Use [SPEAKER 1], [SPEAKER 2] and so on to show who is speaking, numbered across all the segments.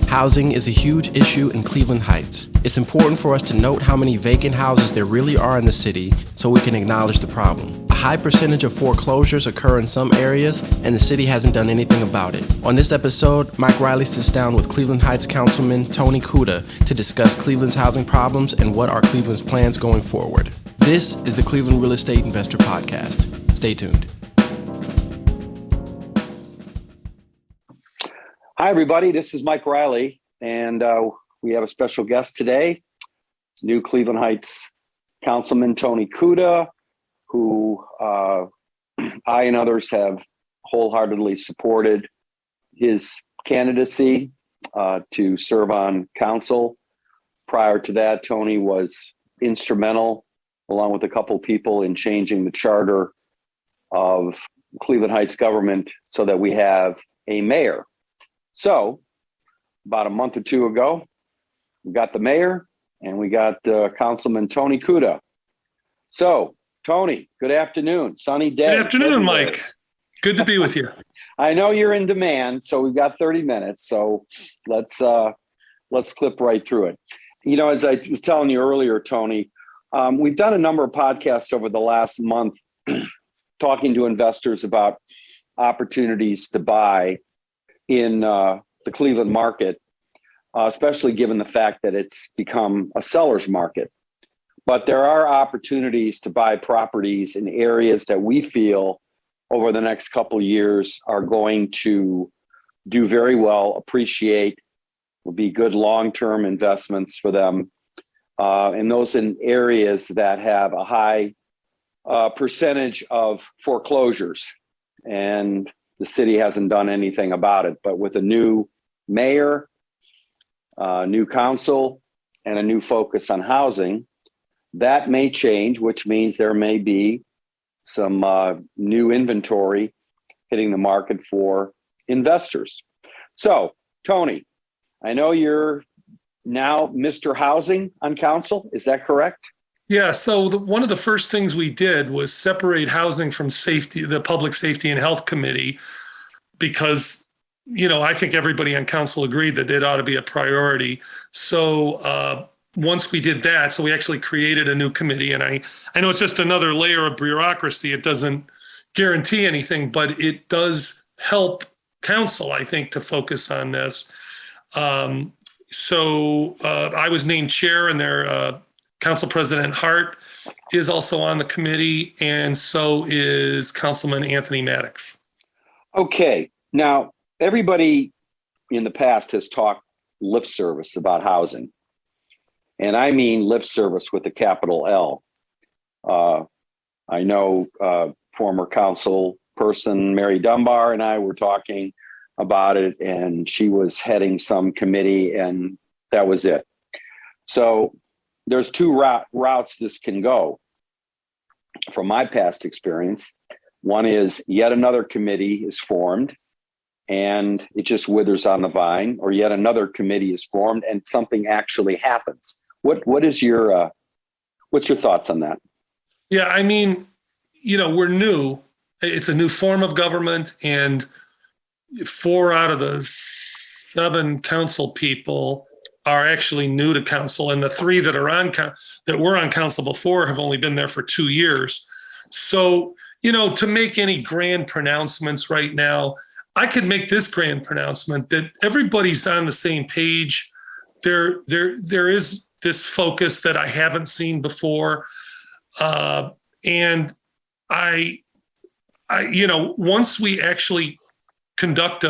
[SPEAKER 1] Housing is a huge issue in Cleveland Heights. It's important for us to note how many vacant houses there really are in the city so we can acknowledge the problem. A high percentage of foreclosures occur in some areas, and the city hasn't done anything about it. On this episode, Mike Reilly sits down with Cleveland Heights Councilman Tony Cuda to discuss Cleveland's housing problems and what are Cleveland's plans going forward. This is the Cleveland Real Estate Investor Podcast. Stay tuned.
[SPEAKER 2] Hi, everybody. This is Mike Reilly, and we have a special guest today, new Cleveland Heights Councilman Tony Cuda, who I and others have wholeheartedly supported his candidacy to serve on council. Prior to that, Tony was instrumental, along with a couple people, in changing the charter of Cleveland Heights government so that we have a mayor. So about a month or two ago, we got the mayor and we got Councilman Tony Cuda. So, Tony, good afternoon. Sunny day.
[SPEAKER 3] Good afternoon, Mike. Good to be with you.
[SPEAKER 2] I know you're in demand, so we've got 30 minutes. So let's clip right through it. You know, as I was telling you earlier, Tony, we've done a number of podcasts over the last month talking to investors about opportunities to buy in the Cleveland market, especially given the fact that it's become a seller's market. But there are opportunities to buy properties in areas that we feel over the next couple of years are going to do very well, appreciate, will be good long-term investments for them. And those in areas that have a high percentage of foreclosures. And the city hasn't done anything about it, but with a new mayor, new council, and a new focus on housing, that may change, which means there may be some new inventory hitting the market for investors. So, Tony, I know you're now Mr. Housing on council. Is that correct?
[SPEAKER 3] Yeah, so one of the first things we did was separate housing from safety, the Public Safety and Health Committee, because, you know, I think everybody on council agreed that it ought to be a priority. So once we did that, so we actually created a new committee, and I know it's just another layer of bureaucracy. It doesn't guarantee anything, but it does help council, I think, to focus on this. So I was named chair, and their Council President Hart is also on the committee, and so is Councilman Anthony Maddox. Okay.
[SPEAKER 2] Now, everybody in the past has talked lip service about housing. And I mean lip service with a capital L. I know former council person Mary Dunbar and I were talking about it, and she was heading some committee, and that was it. So there's two routes this can go from my past experience. One is yet another committee is formed and it just withers on the vine, or yet another committee is formed and something actually happens. What is your what's your thoughts on that?
[SPEAKER 3] Yeah, I mean, you know, we're new. It's a new form of government, and 4 out of the 7 council people are actually new to council, and the 3 that are that were on council before have only been there for 2 years. So, you know, to make any grand pronouncements right now, I could make this grand pronouncement that everybody's on the same page. There is this focus that I haven't seen before, and I, you know, once we actually conduct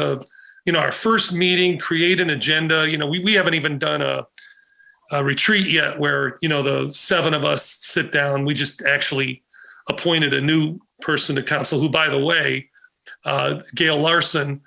[SPEAKER 3] our first meeting, create an agenda. You know, we haven't even done a retreat yet where, you know, the 7 of us sit down. We just actually appointed a new person to council who, by the way, Gail Larson,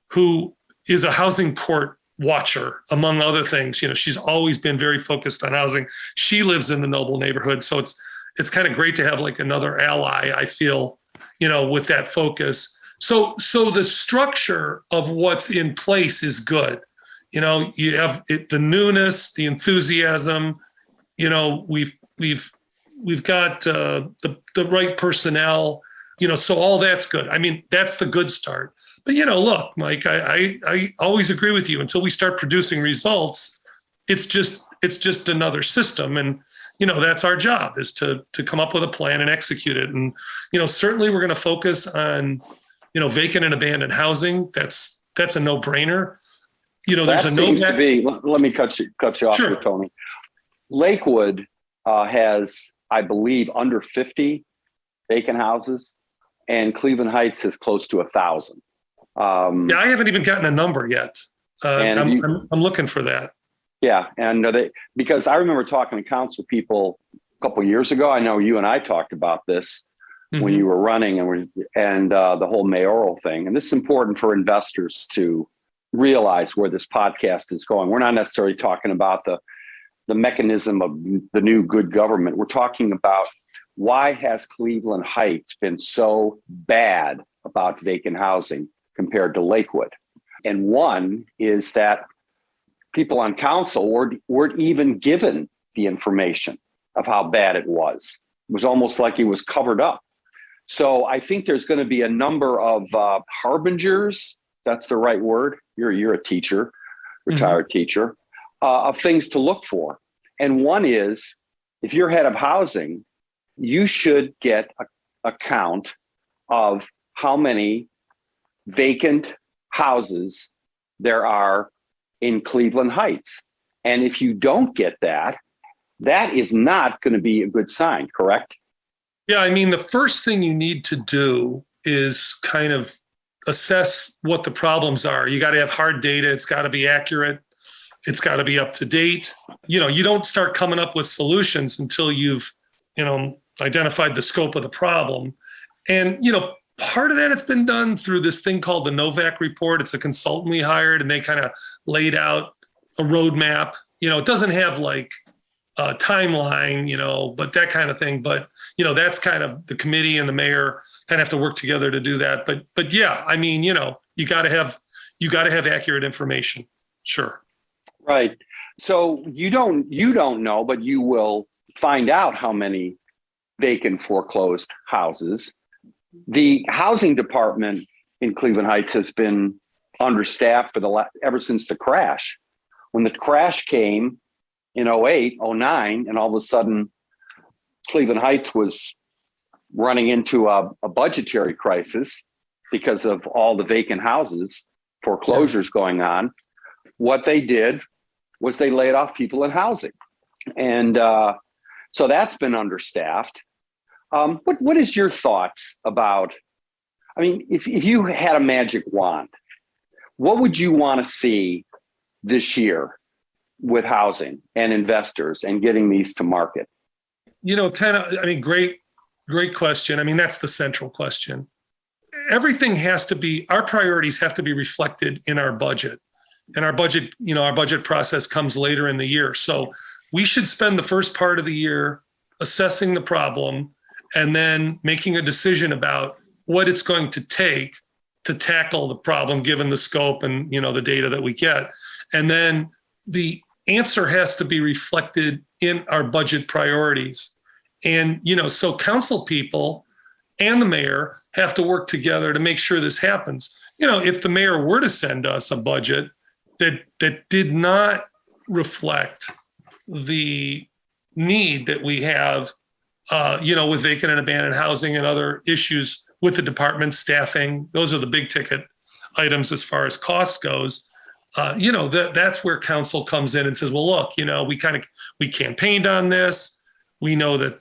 [SPEAKER 3] who is a housing court watcher, among other things. You know, she's always been very focused on housing. She lives in the Noble neighborhood. So it's kind of great to have like another ally, I feel, you know, with that focus. So the structure of what's in place is good. You know, you have the newness, the enthusiasm. You know, we've got the right personnel. You know, so all that's good. I mean, that's the good start. But, look, Mike, I always agree with you. Until we start producing results, it's just another system. And, that's our job, is to come up with a plan and execute it. And, certainly we're going to focus on, vacant and abandoned housing. That's a no-brainer. There's
[SPEAKER 2] That
[SPEAKER 3] a
[SPEAKER 2] seems
[SPEAKER 3] no.
[SPEAKER 2] to be. Let me cut you off
[SPEAKER 3] Sure.
[SPEAKER 2] here, Tony. Lakewood has, I believe, under 50 vacant houses, and Cleveland Heights has close to 1,000.
[SPEAKER 3] Yeah, I haven't even gotten a number yet. I'm looking for that.
[SPEAKER 2] Yeah, and because I remember talking to council people a couple of years ago. I know you and I talked about this when you were running, and the whole mayoral thing. And this is important for investors to realize where this podcast is going. We're not necessarily talking about the mechanism of the new good government. We're talking about why has Cleveland Heights been so bad about vacant housing compared to Lakewood? And one is that people on council weren't even given the information of how bad it was. It was almost like it was covered up. So I think there's going to be a number of harbingers. That's the right word. You're a teacher, retired teacher, of things to look for. And one is, if you're head of housing, you should get a count of how many vacant houses there are in Cleveland Heights. And if you don't get that, that is not going to be a good sign, correct?
[SPEAKER 3] Yeah, I mean, the first thing you need to do is kind of assess what the problems are. You got to have hard data. It's got to be accurate. It's got to be up to date. You don't start coming up with solutions until you've, identified the scope of the problem. And, part of that it's been done through this thing called the Novak report. It's a consultant we hired, and they kind of laid out a roadmap. It doesn't have like a timeline, but that kind of thing. But, that's kind of the committee and the mayor kind of have to work together to do that. But yeah, I mean, you got to have accurate information. Sure.
[SPEAKER 2] Right. So you don't know, but you will find out how many vacant foreclosed houses. The housing department in Cleveland Heights has been understaffed ever since the crash. When the crash came in 08, 09, and all of a sudden Cleveland Heights was running into a budgetary crisis because of all the vacant houses, foreclosures going on, what they did was they laid off people in housing. And so that's been understaffed. What is your thoughts about, I mean, if you had a magic wand, what would you want to see this year with housing and investors and getting these to market?
[SPEAKER 3] Great question. I mean, that's the central question. Everything has to be, our priorities have to be reflected in our budget. And our budget process comes later in the year. So we should spend the first part of the year assessing the problem and then making a decision about what it's going to take to tackle the problem, given the scope and, the data that we get. And then the answer has to be reflected in our budget priorities. And, so council people and the mayor have to work together to make sure this happens. If the mayor were to send us a budget that did not reflect the need that we have, with vacant and abandoned housing and other issues with the department staffing, those are the big ticket items as far as cost goes. That's where council comes in and says, well, look, we campaigned on this. We know that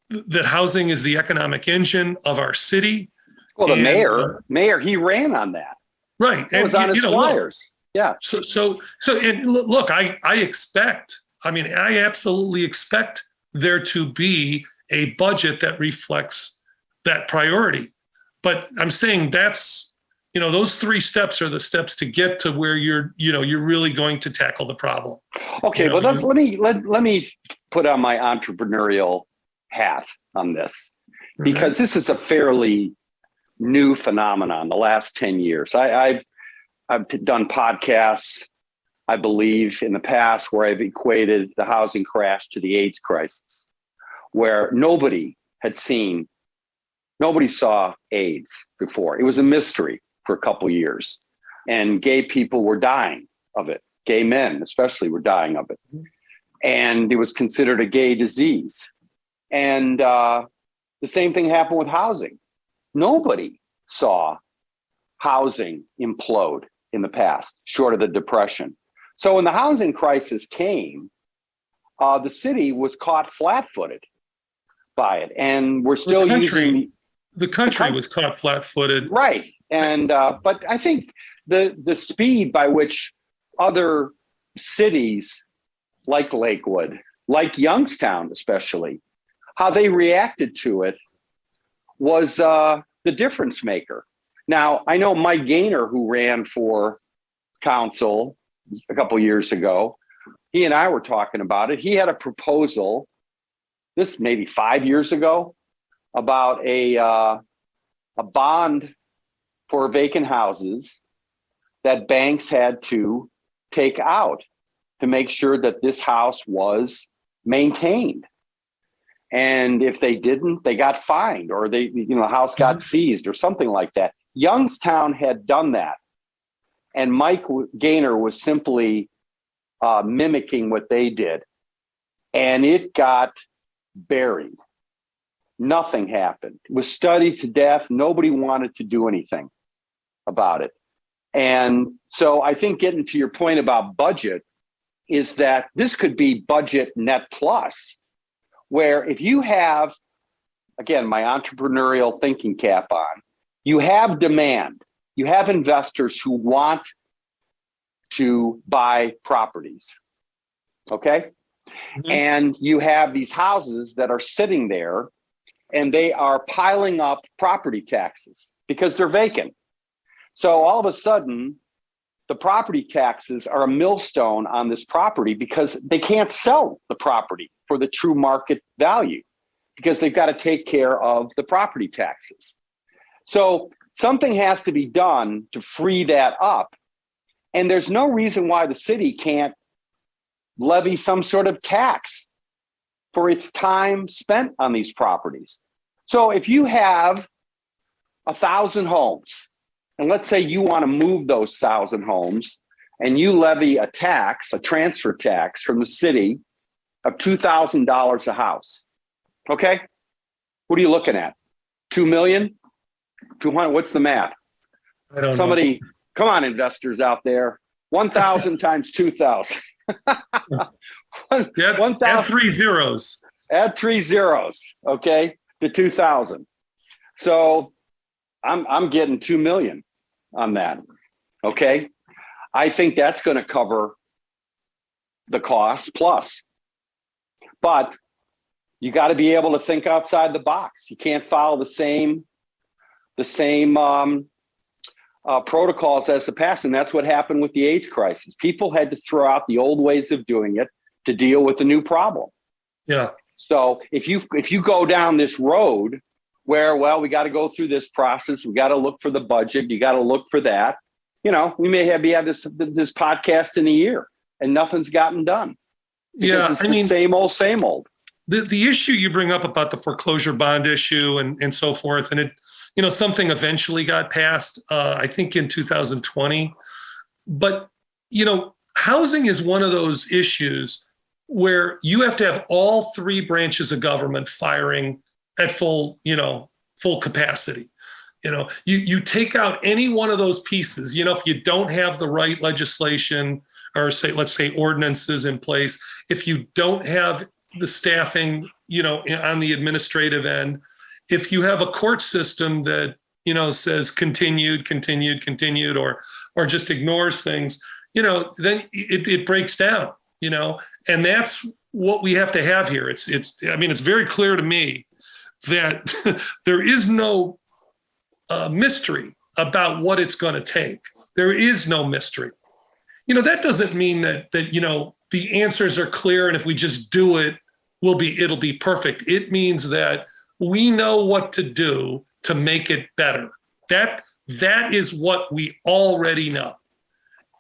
[SPEAKER 3] that housing is the economic engine of our city.
[SPEAKER 2] Well, the mayor, he ran on that.
[SPEAKER 3] Right.
[SPEAKER 2] It was on his flyers. Yeah.
[SPEAKER 3] So, and look, I absolutely expect there to be a budget that reflects that priority. But I'm saying that's, those three steps are the steps to get to where you're really going to tackle the problem.
[SPEAKER 2] Okay, but let me put on my entrepreneurial hat on this, because this is a fairly new phenomenon the last 10 years. I've done podcasts, I believe, in the past where I've equated the housing crash to the AIDS crisis, where nobody saw AIDS before. It was a mystery. for a couple years, and gay people were dying of it. Gay men, especially, were dying of it. And it was considered a gay disease. And the same thing happened with housing. Nobody saw housing implode in the past, short of the Depression. So when the housing crisis came, the city was caught flat-footed by it. And we're still using...
[SPEAKER 3] The country was caught flat-footed.
[SPEAKER 2] Right. And but I think the speed by which other cities like Lakewood, like Youngstown especially, how they reacted to it was the difference maker. Now, I know Mike Gaynor, who ran for council a couple years ago, he and I were talking about it. He had a proposal, this maybe 5 years ago, about a bond for vacant houses that banks had to take out to make sure that this house was maintained. And if they didn't, they got fined, or the house got seized or something like that. Youngstown had done that. And Mike Gaynor was simply mimicking what they did. And it got buried. Nothing happened. It was studied to death. Nobody wanted to do anything about it. And so I think getting to your point about budget is that this could be budget net plus, where if you have, again, my entrepreneurial thinking cap on, you have demand, you have investors who want to buy properties, okay? Mm-hmm. And you have these houses that are sitting there and they are piling up property taxes because they're vacant. So all of a sudden, the property taxes are a millstone on this property because they can't sell the property for the true market value because they've got to take care of the property taxes. So something has to be done to free that up. And there's no reason why the city can't levy some sort of tax for its time spent on these properties. So if you have 1,000 homes, and let's say you want to move those 1,000 homes and you levy a tax, a transfer tax from the city of $2,000 a house. Okay. What are you looking at? 2 million? 200? What's the math?
[SPEAKER 3] I don't
[SPEAKER 2] Somebody, know. Come on, investors out there. 1,000 times 2,000.
[SPEAKER 3] Add 3 zeros.
[SPEAKER 2] Add 3 zeros. Okay. To 2,000. So I'm getting 2 million on that. Okay. I think that's going to cover the cost plus, but you got to be able to think outside the box. You can't follow the same protocols as the past. And that's what happened with the AIDS crisis. People had to throw out the old ways of doing it to deal with the new problem.
[SPEAKER 3] Yeah.
[SPEAKER 2] So if you go down this road where, well, we got to go through this process, we got to look for the budget, you got to look for that, we may have this podcast in a year and nothing's gotten done.
[SPEAKER 3] Yeah,
[SPEAKER 2] it's the same old.
[SPEAKER 3] The issue you bring up about the foreclosure bond issue and so forth, and it, something eventually got passed, I think in 2020. But, housing is one of those issues where you have to have all 3 branches of government firing at full capacity. You take out any one of those pieces, if you don't have the right legislation or let's say ordinances in place, if you don't have the staffing, on the administrative end, if you have a court system that, says continued, or just ignores things, then it breaks down, and that's what we have to have here. It's very clear to me that there is no mystery about what it's going to take. There is no mystery. That doesn't mean that the answers are clear and if we just do it, it'll be perfect. It means that we know what to do to make it better. That is what we already know.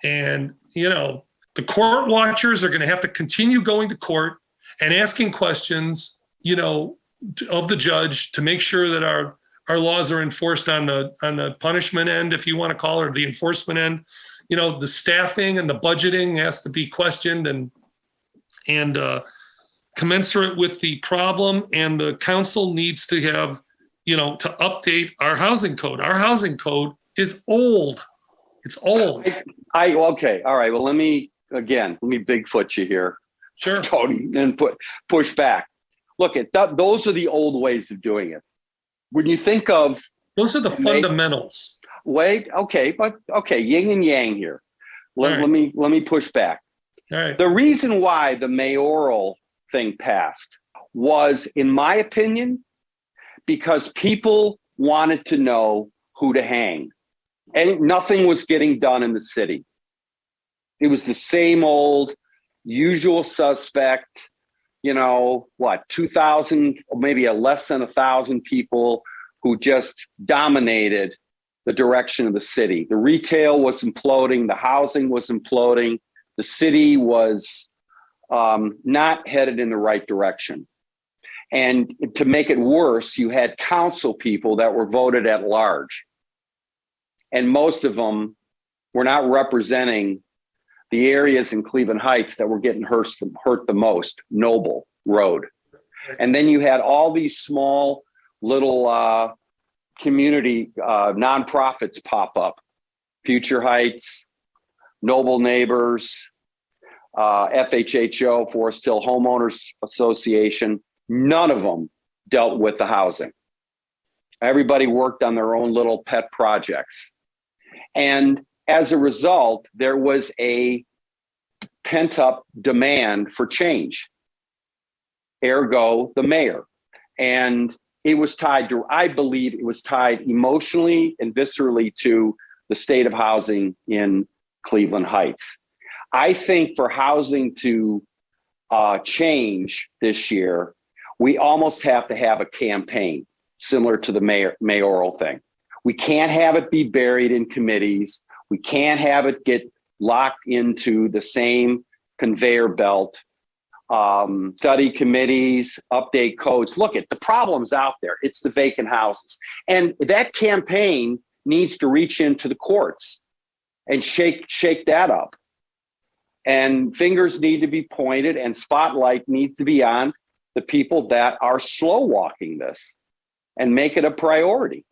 [SPEAKER 3] And, the court watchers are going to have to continue going to court and asking questions, of the judge to make sure that our laws are enforced on the punishment end, if you want to call it, or the enforcement end. The staffing and the budgeting has to be questioned and commensurate with the problem. And the council needs to have, to update our housing code. Our housing code is old. It's old.
[SPEAKER 2] Okay. All right. Well, let me Bigfoot you here.
[SPEAKER 3] Sure.
[SPEAKER 2] Tony, and push back. Look, those are the old ways of doing it. When you think of
[SPEAKER 3] those are the fundamentals.
[SPEAKER 2] Yin and yang here. Let me push back.
[SPEAKER 3] All right.
[SPEAKER 2] The reason why the mayoral thing passed was, in my opinion, because people wanted to know who to hang, and nothing was getting done in the city. It was the same old usual suspect. 2,000, or maybe less than 1,000 people who just dominated the direction of the city. The retail was imploding. The housing was imploding. The city was not headed in the right direction. And to make it worse, you had council people that were voted at large. And most of them were not representing the areas in Cleveland Heights that were getting hurt the most, Noble Road. And then you had all these small little community nonprofits pop up. Future Heights, Noble Neighbors, FHHO, Forest Hill Homeowners Association. None of them dealt with the housing. Everybody worked on their own little pet projects. And as a result, there was a pent-up demand for change, ergo the mayor. And it was I believe it was tied emotionally and viscerally to the state of housing in Cleveland Heights. I think for housing to change this year, we almost have to have a campaign similar to the mayoral thing. We can't have it be buried in committees. We can't have it get locked into the same conveyor belt, study committees, update codes. Look, the problem's out there. It's the vacant houses. And that campaign needs to reach into the courts and shake that up. And fingers need to be pointed and spotlight needs to be on the people that are slow walking this and make it a priority.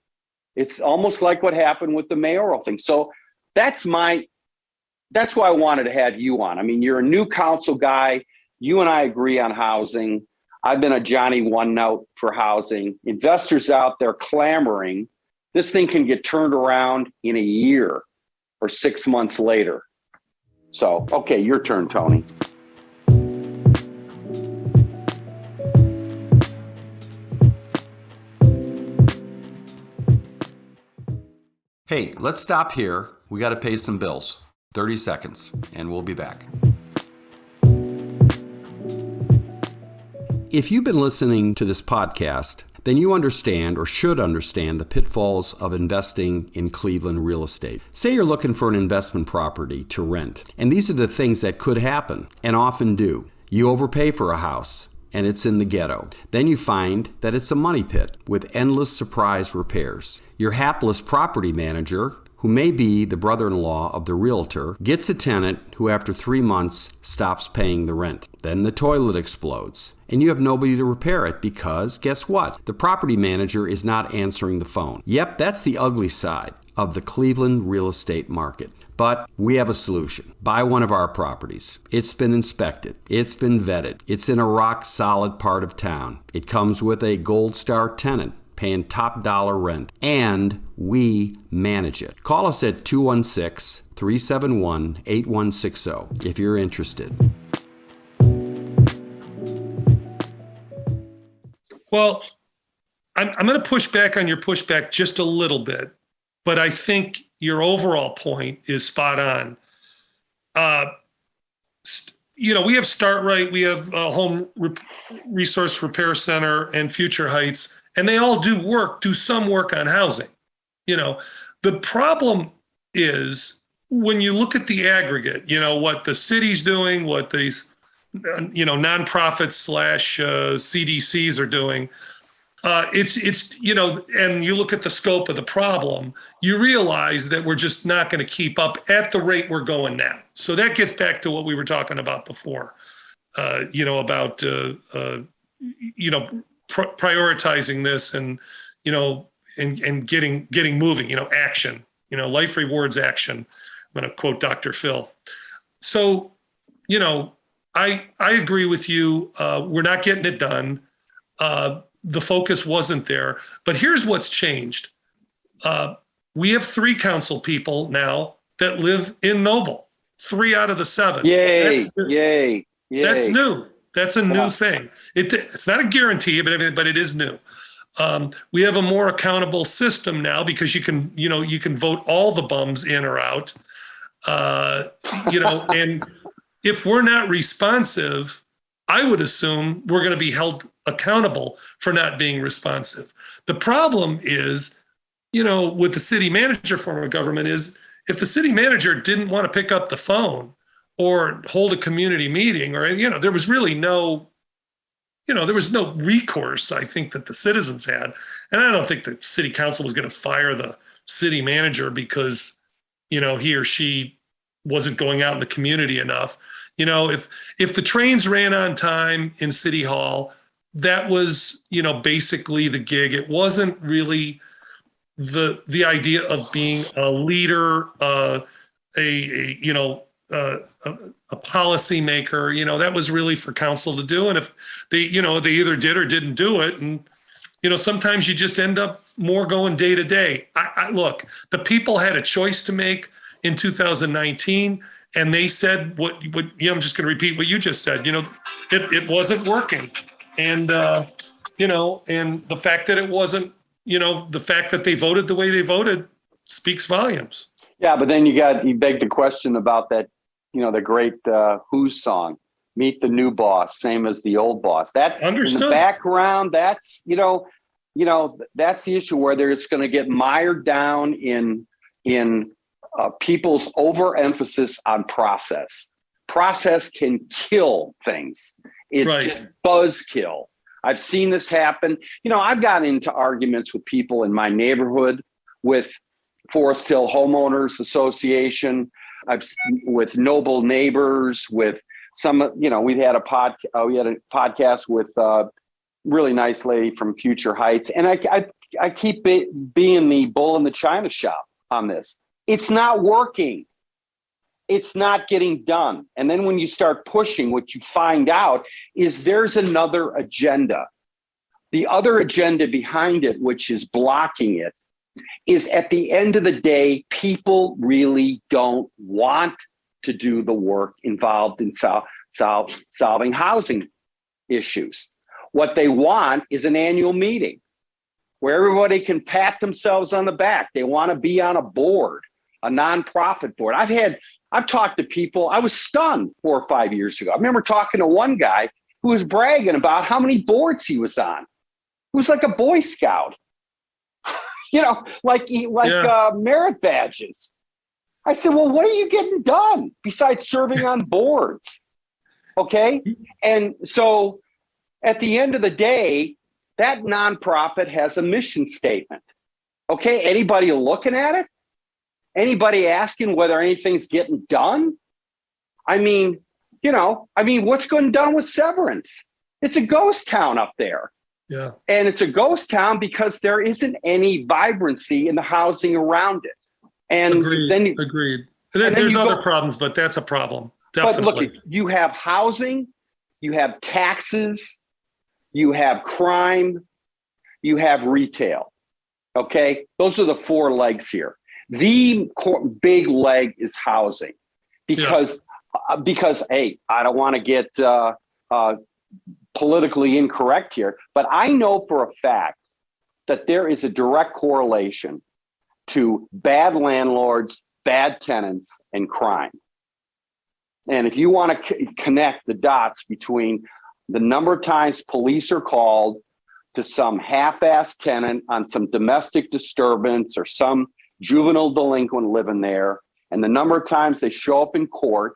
[SPEAKER 2] It's almost like what happened with the mayoral thing. So that's why I wanted to have you on. I mean, you're a new council guy. You and I agree on housing. I've been a Johnny One Note for housing. Investors out there clamoring. This thing can get turned around in a year or 6 months later. So, okay, your turn, Tony.
[SPEAKER 4] Hey, let's stop here. We got to pay some bills. 30 seconds, and we'll be back. If you've been listening to this podcast, then you understand or should understand the pitfalls of investing in Cleveland real estate. Say you're looking for an investment property to rent, and these are the things that could happen and often do. You overpay for a house, and it's in the ghetto. Then you find that it's a money pit with endless surprise repairs. Your hapless property manager, who may be the brother-in-law of the realtor, gets a tenant who after 3 months stops paying the rent. Then the toilet explodes, and you have nobody to repair it because, guess what? The property manager is not answering the phone. Yep, that's the ugly side of the Cleveland real estate market. But we have a solution. Buy one of our properties. It's been inspected. It's been vetted. It's in a rock-solid part of town. It comes with a Gold Star tenant paying top dollar rent, and we manage it. Call us at 216-371-8160 if you're interested.
[SPEAKER 3] Well, I'm going to push back on your pushback just a little bit, but I think your overall point is spot on. We have Start Right, we have Home Resource Repair Center and Future Heights, and they all do some work on housing. The problem is when you look at the aggregate, what the city's doing, what these, nonprofits / CDCs are doing, it's and you look at the scope of the problem, you realize that we're just not going to keep up at the rate we're going now. So that gets back to what we were talking about before, about prioritizing this and and getting moving. Action. Life rewards action. I'm going to quote Dr. Phil. So, I agree with you. We're not getting it done. The focus wasn't there. But here's what's changed. We have 3 council people now that live in Noble. 3 out of the 7.
[SPEAKER 2] Yay! Yay!
[SPEAKER 3] That's new. That's a new thing. It's not a guarantee, but it is new. We have a more accountable system now because you can vote all the bums in or out. And if we're not responsive, I would assume we're going to be held accountable for not being responsive. The problem is, with the city manager form of government is if the city manager didn't want to pick up the phone or hold a community meeting or, there was really no recourse, I think, that the citizens had. And I don't think the city council was going to fire the city manager because, he or she wasn't going out in the community enough. If the trains ran on time in City Hall, that was, basically the gig. It wasn't really the idea of being a leader, a policy maker. That was really for council to do. And if they, they either did or didn't do it. And, sometimes you just end up more going day to day. I look, the people had a choice to make in 2019. And they said what I'm just going to repeat what you just said. It wasn't working, and and the fact that it wasn't, the fact that they voted the way they voted speaks volumes.
[SPEAKER 2] Yeah, but then you beg the question about that, the great Who's song, "Meet the New Boss, same as the old boss." That
[SPEAKER 3] Understood.
[SPEAKER 2] In the background, that's that's the issue where it's going to get mired down in people's overemphasis on process. Process can kill things. It's
[SPEAKER 3] Right.
[SPEAKER 2] just buzzkill. I've seen this happen. I've gotten into arguments with people in my neighborhood, with Forest Hill Homeowners Association, with Noble Neighbors, with some. We had a podcast with a really nice lady from Future Heights, and I keep being the bull in the china shop on this. It's not working. It's not getting done. And then when you start pushing, what you find out is there's another agenda. The other agenda behind it, which is blocking it, is at the end of the day, people really don't want to do the work involved in solving housing issues. What they want is an annual meeting where everybody can pat themselves on the back. They want to be on a board, a nonprofit board. I've talked to people. I was stunned 4 or 5 years ago. I remember talking to one guy who was bragging about how many boards he was on. He was like a Boy Scout, merit badges. I said, well, what are you getting done besides serving on boards? Okay. And so at the end of the day, that nonprofit has a mission statement. Okay. Anybody looking at it? Anybody asking whether anything's getting done? What's going down with Severance? It's a ghost town up there.
[SPEAKER 3] Yeah.
[SPEAKER 2] And it's a ghost town because there isn't any vibrancy in the housing around it. And
[SPEAKER 3] Agreed. There's other problems, but that's a problem. Definitely.
[SPEAKER 2] But look, you have housing, you have taxes, you have crime, you have retail. Okay? Those are the 4 legs here. The big leg is housing because, hey, I don't want to get politically incorrect here, but I know for a fact that there is a direct correlation to bad landlords, bad tenants, and crime. And if you want to connect the dots between the number of times police are called to some half-assed tenant on some domestic disturbance or some juvenile delinquent living there, and the number of times they show up in court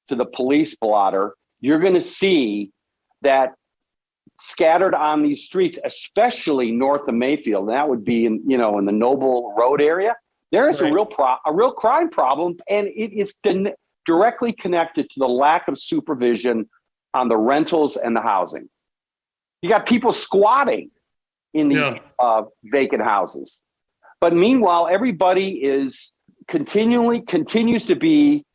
[SPEAKER 2] to the police blotter, you're going to see that scattered on these streets, especially north of Mayfield. And that would be in the Noble Road area. There is
[SPEAKER 3] Right.
[SPEAKER 2] a real crime problem, and it is directly connected to the lack of supervision on the rentals and the housing. You got people squatting in these vacant houses. But meanwhile, everybody continues to be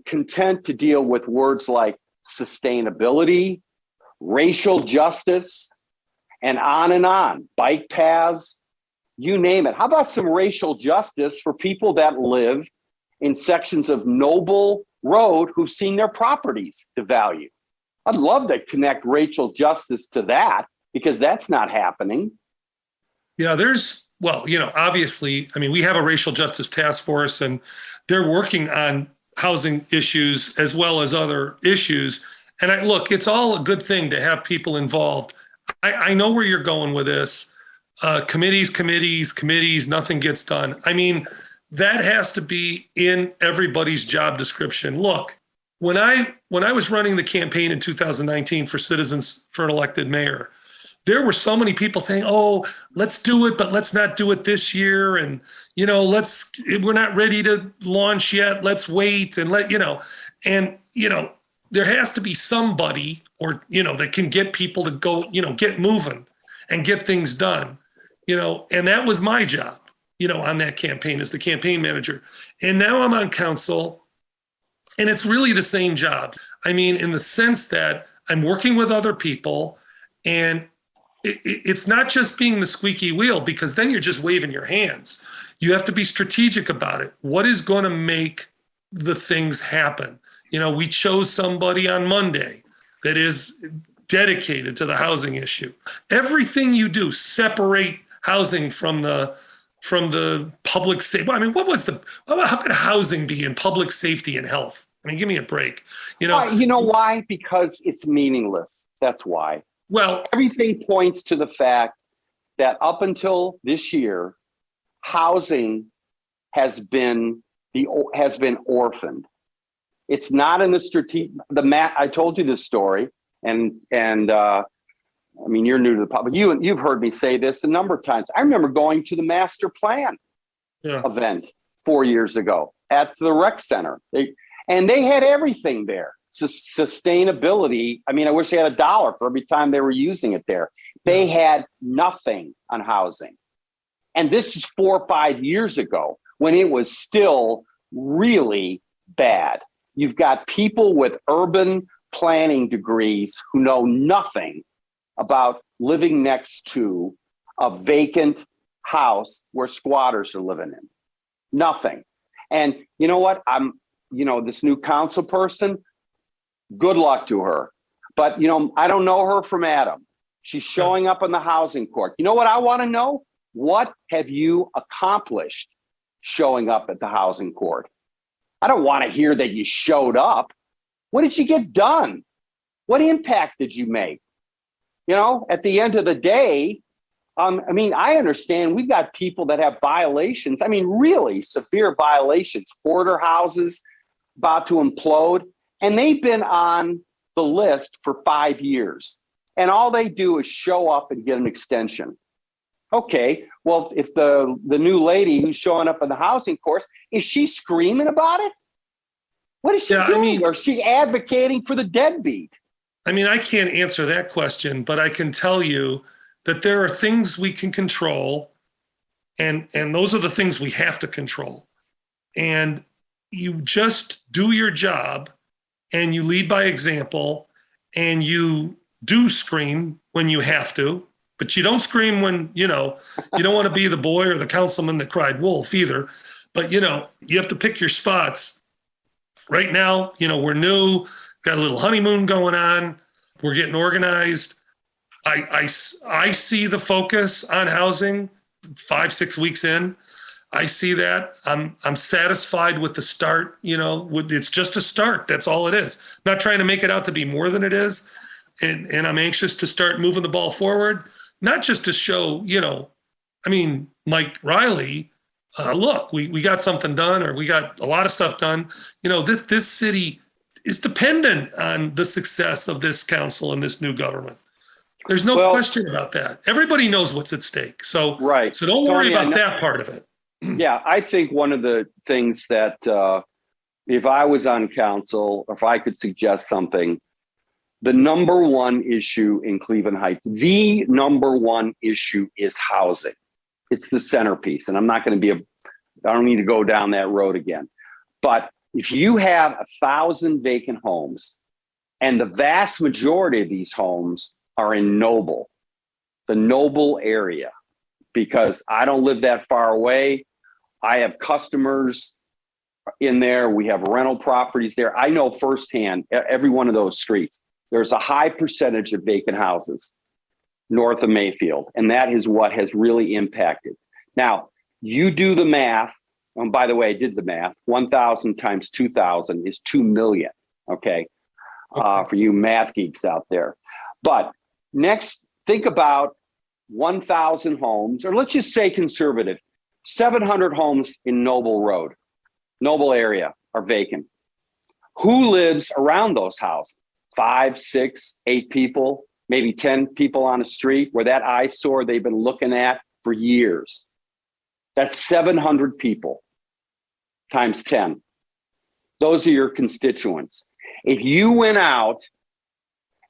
[SPEAKER 2] content to deal with words like sustainability, racial justice, and on, bike paths, you name it. How about some racial justice for people that live in sections of Noble Road who've seen their properties devalue? I'd love to connect racial justice to that, because that's not happening.
[SPEAKER 3] Yeah, obviously, I mean, we have a racial justice task force, and they're working on housing issues as well as other issues. And it's all a good thing to have people involved. I know where you're going with this. Committees, nothing gets done. I mean, that has to be in everybody's job description. Look, when I was running the campaign in 2019 for Citizens for an Elected Mayor, there were so many people saying, "Oh, let's do it, but let's not do it this year." And, we're not ready to launch yet. Let's wait and there has to be somebody that can get people to go, get moving and get things done, and that was my job, on that campaign as the campaign manager. And now I'm on council, and it's really the same job. I mean, in the sense that I'm working with other people, and it's not just being the squeaky wheel, because then you're just waving your hands. You have to be strategic about it. What is going to make the things happen? We chose somebody on Monday that is dedicated to the housing issue. Everything you do, separate housing from the public safety. I mean, how could housing be in public safety and health? I mean, give me a break.
[SPEAKER 2] You know why? Because it's meaningless. That's why.
[SPEAKER 3] Well,
[SPEAKER 2] everything points to the fact that up until this year, housing has been orphaned. It's not in the strategic. I told you this story, and I mean, you're new to the public. You've heard me say this a number of times. I remember going to the master plan event 4 years ago at the rec center. They had everything there. Sustainability. I mean, I wish they had $1 for every time they were using it there. They had nothing on housing. And this is 4 or 5 years ago, when it was still really bad. You've got people with urban planning degrees who know nothing about living next to a vacant house where squatters are living in. Nothing. And you know what? This new council person, good luck to her. But, I don't know her from Adam. She's showing up in the housing court. You know what I want to know? What have you accomplished showing up at the housing court? I don't want to hear that you showed up. What did you get done? What impact did you make? At the end of the day, I understand we've got people that have violations. I mean, really severe violations, hoarder houses about to implode. And they've been on the list for 5 years. And all they do is show up and get an extension. Okay, well, if the new lady who's showing up in the housing course, is she screaming about it? What is she doing? Or is she advocating for the deadbeat?
[SPEAKER 3] I mean, I can't answer that question, but I can tell you that there are things we can control, and those are the things we have to control. And you just do your job, and you lead by example, and you do scream when you have to, but you don't scream when, you don't want to be the boy or the councilman that cried wolf either. But, you have to pick your spots. Right now, we're new, got a little honeymoon going on. We're getting organized. I see the focus on housing 5-6 weeks in. I see that. I'm satisfied with the start. It's just a start. That's all it is. I'm not trying to make it out to be more than it is. And I'm anxious to start moving the ball forward, not just to show, like Reilly, look, we got something done, or we got a lot of stuff done. This city is dependent on the success of this council and this new government. There's no
[SPEAKER 2] Well,
[SPEAKER 3] question about that. Everybody knows what's at stake. So,
[SPEAKER 2] right.
[SPEAKER 3] so don't worry
[SPEAKER 2] Tony,
[SPEAKER 3] about that part of it.
[SPEAKER 2] Yeah, I think one of the things that if I was on council, if I could suggest something, the number one issue in Cleveland Heights, the number one issue is housing. It's the centerpiece. And I'm not going to I don't need to go down that road again. But if you have 1,000 vacant homes, and the vast majority of these homes are in the Noble area, because I don't live that far away. I have customers in there. We have rental properties there. I know firsthand every one of those streets. There's a high percentage of vacant houses north of Mayfield, and that is what has really impacted. Now, you do the math. And by the way, I did the math. 1,000 times 2,000 is 2 million. Okay. For you math geeks out there. But next, think about 1,000 homes, or let's just say conservative, 700 homes in Noble area are vacant. Who lives around those houses? 5, 6, 8 people, maybe 10 people on a street where that eyesore they've been looking at for years. That's 700 people times 10. Those are your constituents. If you went out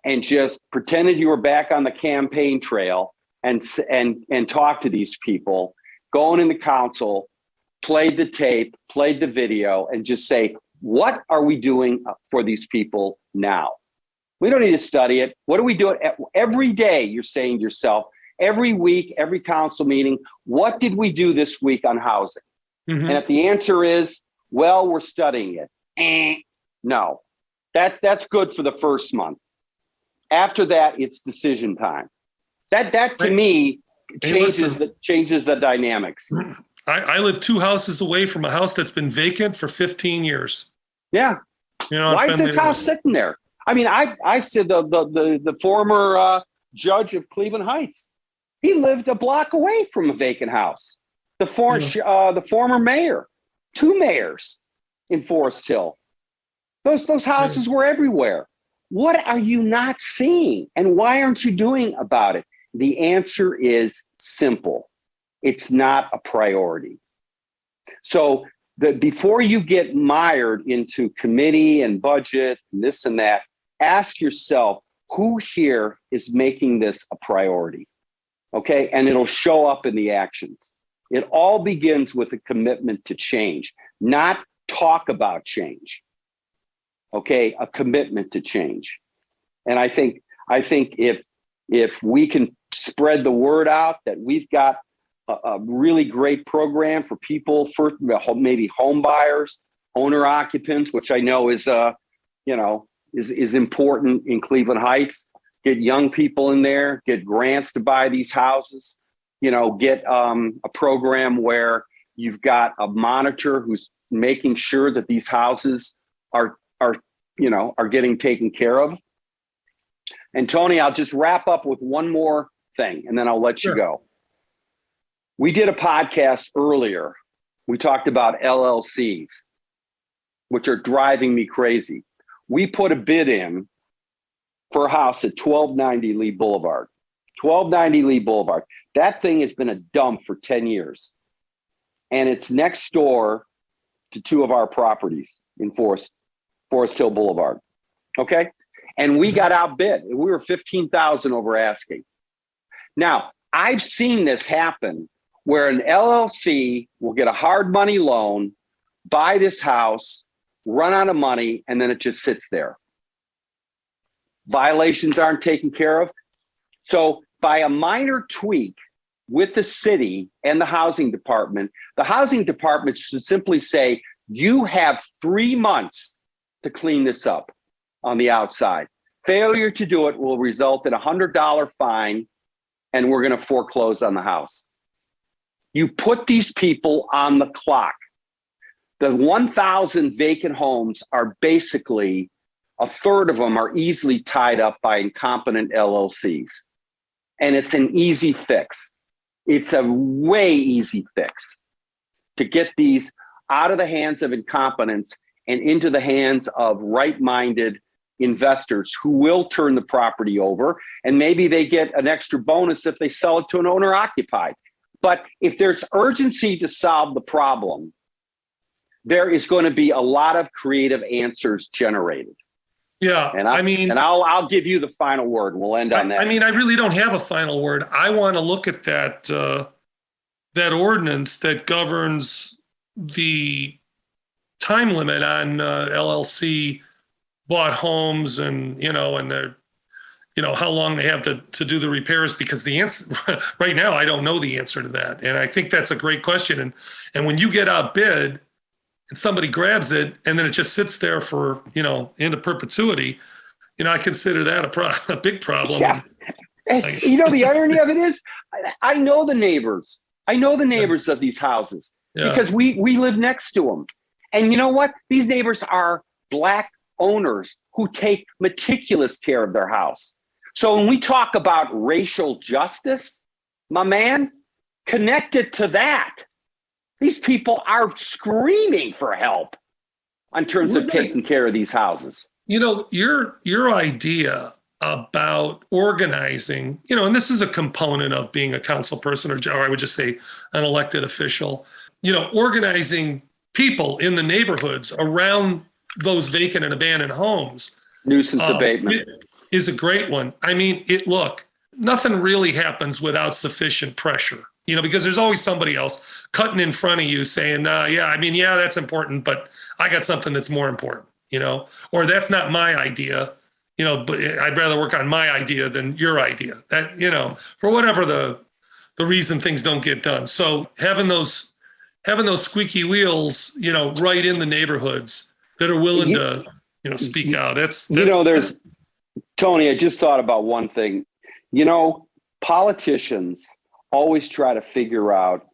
[SPEAKER 2] and just pretended you were back on the campaign trail and talked to these people, going into council, played the tape, played the video, and just say, what are we doing for these people now? We don't need to study it. What are we doing? Every day you're saying to yourself, every week, every council meeting, what did we do this week on housing? Mm-hmm. And if the answer is, well, we're studying it. No. That's good for the first month. After that, it's decision time. That to me changes the dynamics.
[SPEAKER 3] I live 2 houses away from a house that's been vacant for 15 years.
[SPEAKER 2] Yeah. Why is this house sitting there? I mean, I said the former judge of Cleveland Heights, he lived a block away from a vacant house. The former mayor, 2 mayors in Forest Hill. Those houses were everywhere. What are you not seeing? And why aren't you doing about it? The answer is simple. It's not a priority. So before you get mired into committee and budget and this and that, ask yourself, who here is making this a priority? Okay, and it'll show up in the actions. It all begins with a commitment to change, not talk about change. Okay, a commitment to change. And I think if we can spread the word out that we've got a really great program for people, for maybe home buyers, owner occupants, which I know is important in Cleveland Heights. Get young people in there, get grants to buy these houses, get a program where you've got a monitor who's making sure that these houses are getting taken care of. And Tony, I'll just wrap up with one more thing and then I'll let you go. We did a podcast earlier. We talked about LLCs, which are driving me crazy. We put a bid in for a house at 1290 Lee Boulevard. 1290 Lee Boulevard. That thing has been a dump for 10 years. And it's next door to 2 of our properties in Forest Hill Boulevard. Okay? And we got outbid. We were 15,000 over asking. Now, I've seen this happen where an LLC will get a hard money loan, buy this house, run out of money, and then it just sits there. Violations aren't taken care of. So by a minor tweak with the city and the housing department should simply say, you have 3 months to clean this up on the outside. Failure to do it will result in a $100 fine, and we're going to foreclose on the house. You put these people on the clock. The 1,000 vacant homes are basically, a third of them are easily tied up by incompetent LLCs. And it's an easy fix. It's a way easy fix to get these out of the hands of incompetents and into the hands of right-minded, investors who will turn the property over, and maybe they get an extra bonus if they sell it to an owner occupied. But if there's urgency to solve the problem, there is going to be a lot of creative answers generated.
[SPEAKER 3] Yeah,
[SPEAKER 2] And I'll give you the final word. We'll end on that.
[SPEAKER 3] I mean, I really don't have a final word. I want to look at that that ordinance that governs the time limit on LLC bought homes, and and their how long they have to do the repairs, because the answer right now, I don't know the answer to that. And I think that's a great question. And when you get outbid and somebody grabs it and then it just sits there for, into perpetuity, I consider that a big problem.
[SPEAKER 2] Yeah. The irony of it is, I know the neighbors. I know the neighbors of these houses because we live next to them. And you know what? These neighbors are Black owners who take meticulous care of their house. So when we talk about racial justice, my man, connect it to that. These people are screaming for help in terms of taking care of these houses.
[SPEAKER 3] Your idea about organizing, and this is a component of being a council person, or I would just say an elected official, organizing people in the neighborhoods around those vacant and abandoned homes.
[SPEAKER 2] Nuisance abatement
[SPEAKER 3] is a great one. I mean, nothing really happens without sufficient pressure, because there's always somebody else cutting in front of you saying, that's important, but I got something that's more important, or that's not my idea, but I'd rather work on my idea than your idea. That, for whatever the reason things don't get done. So having those squeaky wheels, right in the neighborhoods that are willing to, speak out. That's
[SPEAKER 2] Tony, I just thought about one thing. Politicians always try to figure out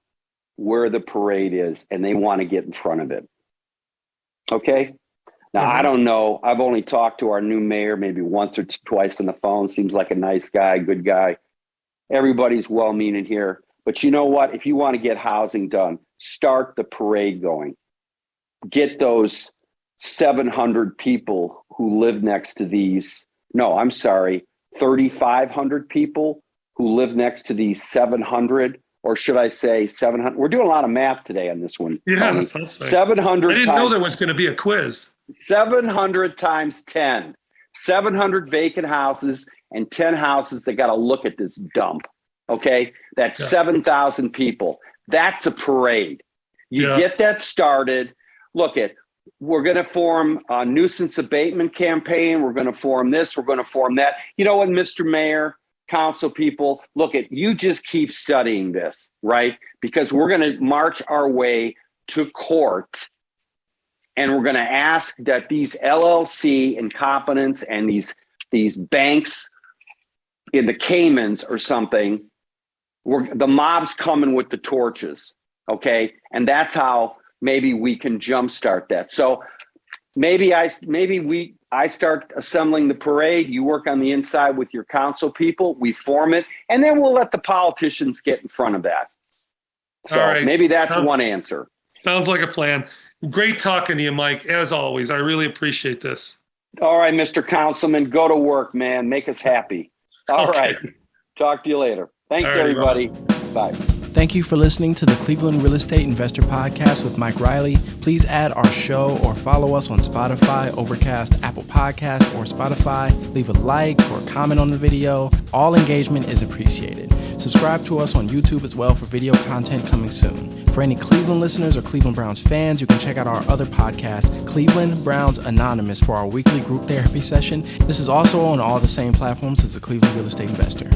[SPEAKER 2] where the parade is, and they want to get in front of it. Okay? Now, I don't know. I've only talked to our new mayor maybe once or twice on the phone. Seems like a nice guy, good guy. Everybody's well-meaning here. But you know what? If you want to get housing done, start the parade going. Get those 700 people who live next to these. No, I'm sorry, 3,500 people who live next to these 700, or should I say 700? We're doing a lot of math today on this one.
[SPEAKER 3] Yeah, that's awesome.
[SPEAKER 2] 700.
[SPEAKER 3] I didn't know there was going to be a quiz.
[SPEAKER 2] 700 times 10. 700 vacant houses and 10 houses that got to look at this dump. Okay? That's 7,000 people. That's a parade. You get that started. We're going to form a nuisance abatement campaign. We're going to form this. We're going to form that. You know what, Mr. Mayor, council people, you just keep studying this, right? Because we're going to march our way to court, and we're going to ask that these LLC incompetents and these banks in the Caymans or something, the mob's coming with the torches, okay? And that's how maybe we can jumpstart that. So maybe I start assembling the parade. You work on the inside with your council people. We form it, and then we'll let the politicians get in front of that. So maybe that's one answer.
[SPEAKER 3] Sounds like a plan. Great talking to you, Mike. As always, I really appreciate this.
[SPEAKER 2] All right, Mr. Councilman, go to work, man. Make us happy. All right. Talk to you later. Thanks, everybody. Bye.
[SPEAKER 1] Thank you for listening to the Cleveland Real Estate Investor Podcast with Mike Reilly. Please add our show or follow us on Spotify, Overcast, Apple Podcast, or Spotify. Leave a like or comment on the video. All engagement is appreciated. Subscribe to us on YouTube as well for video content coming soon. For any Cleveland listeners or Cleveland Browns fans, you can check out our other podcast, Cleveland Browns Anonymous, for our weekly group therapy session. This is also on all the same platforms as the Cleveland Real Estate Investor.